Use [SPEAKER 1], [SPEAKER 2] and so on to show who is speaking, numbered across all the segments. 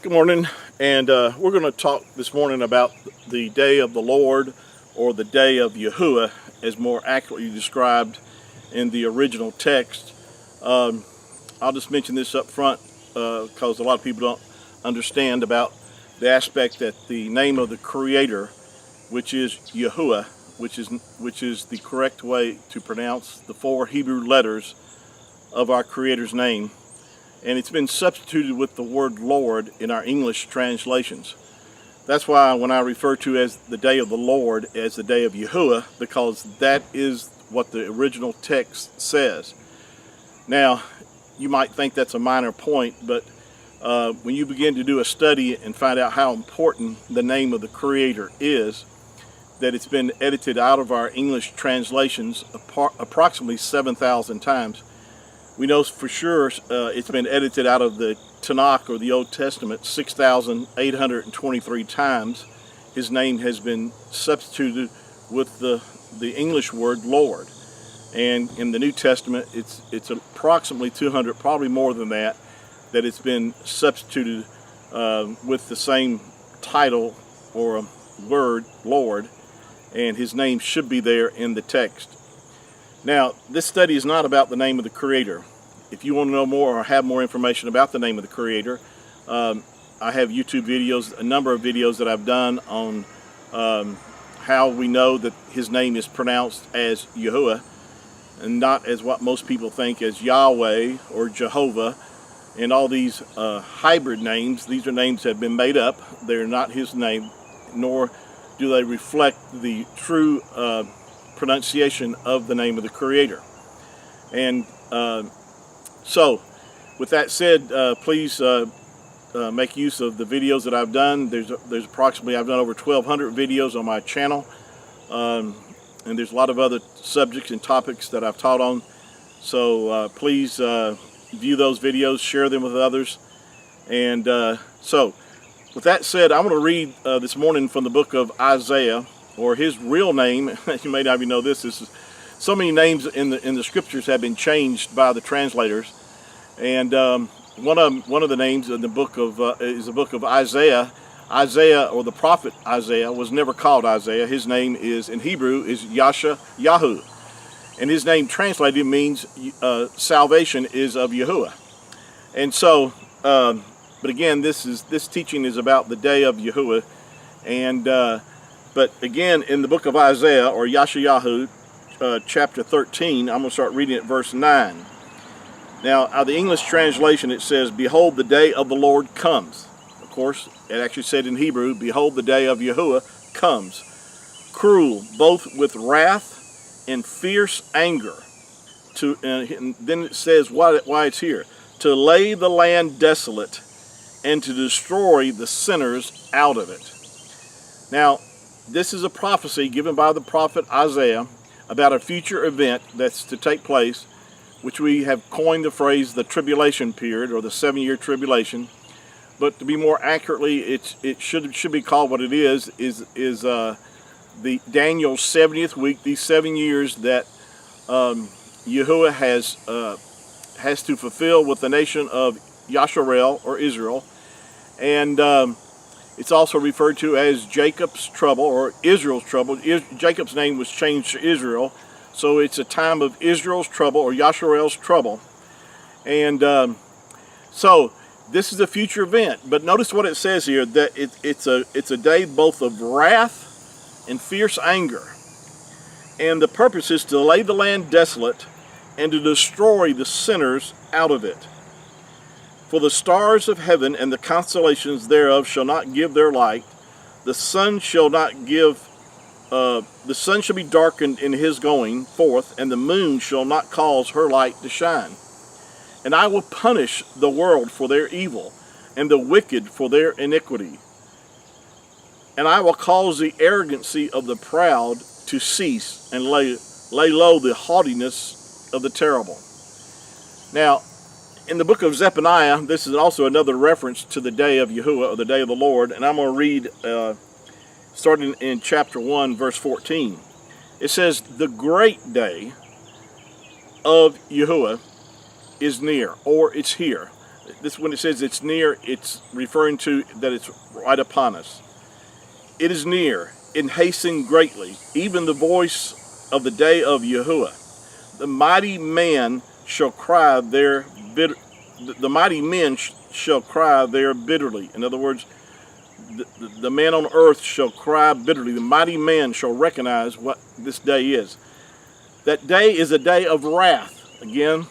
[SPEAKER 1] Good morning, and we're going to talk this morning about the day of the Lord, or the day of Yahuah, as more accurately described in the original text. I'll just mention this up front because a lot of people don't understand about the aspect that the name of the Creator, which is Yahuah, which is the correct way to pronounce the 4 Hebrew letters of our Creator's name. And it's been substituted with the word Lord in our English translations. That's why when I refer to as the day of the Lord as the day of Yahuah, because that is what the original text says. Now, you might think that's a minor point, but when you begin to do a study and find out how important the name of the Creator is, that it's been edited out of our English translations approximately 7,000 times. We know for sure it's been edited out of the Tanakh, or the Old Testament, 6,823 times. His name has been substituted with the English word Lord. And in the New Testament, it's approximately 200, probably more than that it's been substituted with the same title or word, Lord, and his name should be there in the text. Now, this study is not about the name of the Creator. If you want to know more or have more information about the name of the Creator, I have YouTube videos, a number of videos that I've done on how we know that his name is pronounced as Yahuah, and not as what most people think as Yahweh or Jehovah, and all these hybrid names. These are names that have been made up. They're not his name, nor do they reflect the true pronunciation of the name of the Creator. And so with that said, please make use of the videos that I've done. There's approximately, I've done over 1,200 videos on my channel, and there's a lot of other subjects and topics that I've taught on. So please view those videos, share them with others. And so with that said, I'm going to read this morning from the book of Isaiah, or his real name. You may not even know this. So many names in the scriptures have been changed by the translators, and one of the names in the book of is the book of Isaiah. Isaiah, or the prophet Isaiah, was never called Isaiah. His name is, in Hebrew, is Yahuah, and his name translated means salvation is of Yahuah. And so, but again, this teaching is about the day of Yahuah, and but again, in the book of Isaiah, or Yashayahu, chapter 13, I'm going to start reading at verse 9. Now, out of the English translation, it says, "Behold, the day of the Lord comes." Of course, it actually said in Hebrew, "Behold, the day of Yahuah comes, cruel, both with wrath and fierce anger." And then it says why it's here. "To lay the land desolate and to destroy the sinners out of it." Now, this is a prophecy given by the prophet Isaiah about a future event that's to take place, which we have coined the phrase the tribulation period, or the 7-year tribulation. But to be more accurately, it should be called what it is the Daniel's 70th week. These 7 years that Yahuah has to fulfill with the nation of Yasharel, or Israel, and it's also referred to as Jacob's trouble, or Israel's trouble. Jacob's name was changed to Israel, so it's a time of Israel's trouble, or Yasharel's trouble. And so this is a future event. But notice what it says here, that it's a day both of wrath and fierce anger. And the purpose is to lay the land desolate and to destroy the sinners out of it. "For the stars of heaven and the constellations thereof shall not give their light. The sun shall be darkened in his going forth, and the moon shall not cause her light to shine. And I will punish the world for their evil, and the wicked for their iniquity. And I will cause the arrogancy of the proud to cease, and lay low the haughtiness of the terrible." Now, in the book of Zephaniah, this is also another reference to the day of Yahuah, or the day of the Lord, and I'm going to read starting in chapter 1, verse 14. It says, "The great day of Yahuah is near," or it's here. this when it says it's near, it's referring to that it's right upon us. It is near, and hasten greatly, even the voice of the day of Yahuah. The mighty man shall cry there bitter. The mighty men shall cry there bitterly. In other words, the man on earth shall cry bitterly. The mighty man shall recognize what this day is. That day is a day of wrath. Again,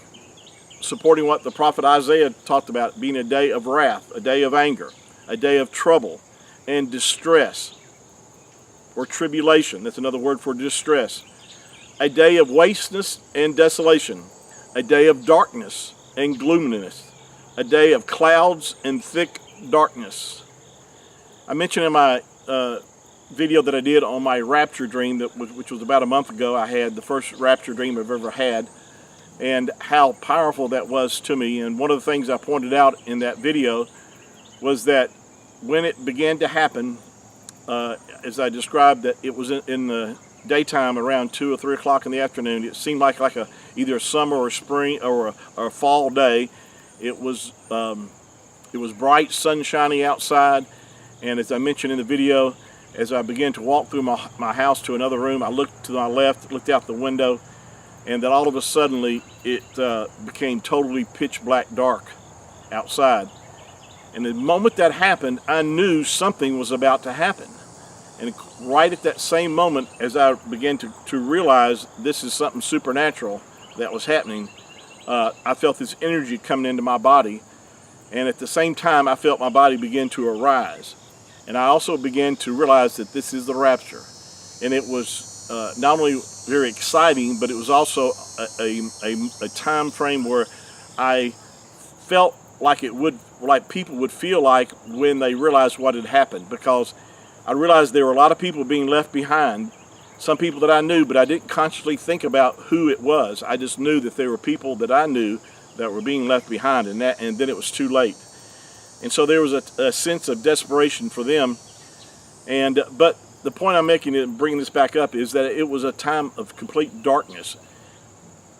[SPEAKER 1] supporting what the prophet Isaiah talked about, being a day of wrath, a day of anger, a day of trouble and distress, or tribulation. That's another word for distress. A day of wasteness and desolation, a day of darkness and gloominess, a day of clouds and thick darkness. I mentioned in my video that I did on my rapture dream, which was about a month ago. I had the first rapture dream I've ever had, and how powerful that was to me. And one of the things I pointed out in that video was that when it began to happen, as I described, that it was in the daytime around 2 or 3 o'clock in the afternoon. It seemed like either a summer or spring or a fall day. It was bright, sunshiny outside, and as I mentioned in the video, as I began to walk through my house to another room, I looked to my left, looked out the window, and then all of a sudden it became totally pitch black dark outside. And the moment that happened, I knew something was about to happen. And right at that same moment, as I began to realize this is something supernatural that was happening, I felt this energy coming into my body. And at the same time, I felt my body begin to arise. And I also began to realize that this is the rapture. And it was not only very exciting, but it was also a time frame where I felt like people would feel like when they realized what had happened, because I realized there were a lot of people being left behind, some people that I knew, but I didn't consciously think about who it was. I just knew that there were people that I knew that were being left behind, and then it was too late. And so there was a sense of desperation for them. But the point I'm making in bringing this back up is that it was a time of complete darkness.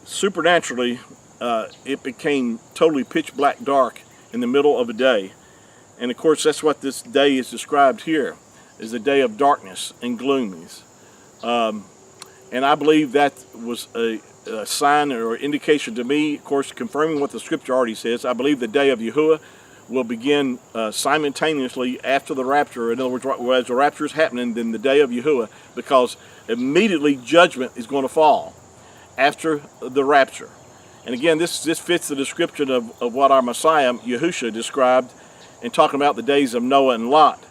[SPEAKER 1] Supernaturally, it became totally pitch black dark in the middle of a day. And of course, that's what this day is described here, is a day of darkness and gloominess. And I believe that was a sign or indication to me, of course, confirming what the scripture already says. I believe the day of Yahuah will begin simultaneously after the rapture. In other words, as the rapture is happening, then the day of Yahuah, because immediately judgment is going to fall after the rapture. And again, this fits the description of what our Messiah, Yahushua, described in talking about the days of Noah and Lot.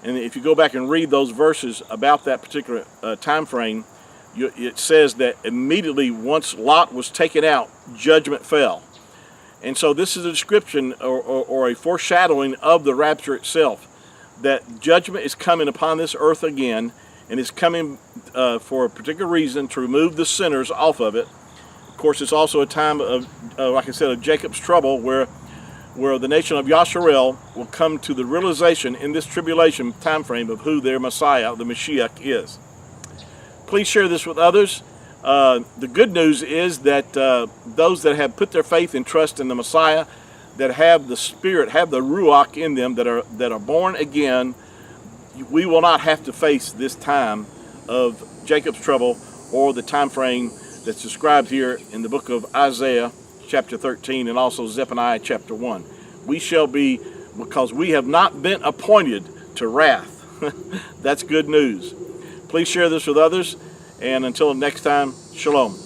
[SPEAKER 1] And if you go back and read those verses about that particular time frame, it says that immediately once Lot was taken out, judgment fell. And so this is a description or a foreshadowing of the rapture itself, that judgment is coming upon this earth again, and is coming for a particular reason, to remove the sinners off of it. Of course, it's also a time of, like I said, of Jacob's trouble, where the nation of Yasharel will come to the realization in this tribulation time frame of who their Messiah, the Mashiach, is. Please share this with others. The good news is that those that have put their faith and trust in the Messiah, that have the Spirit, have the Ruach in them, that are born again, we will not have to face this time of Jacob's trouble, or the time frame that's described here in the book of Isaiah chapter 13 and also Zephaniah chapter 1. We shall be, because we have not been appointed to wrath. That's good news. Please share this with others, and until next time, shalom.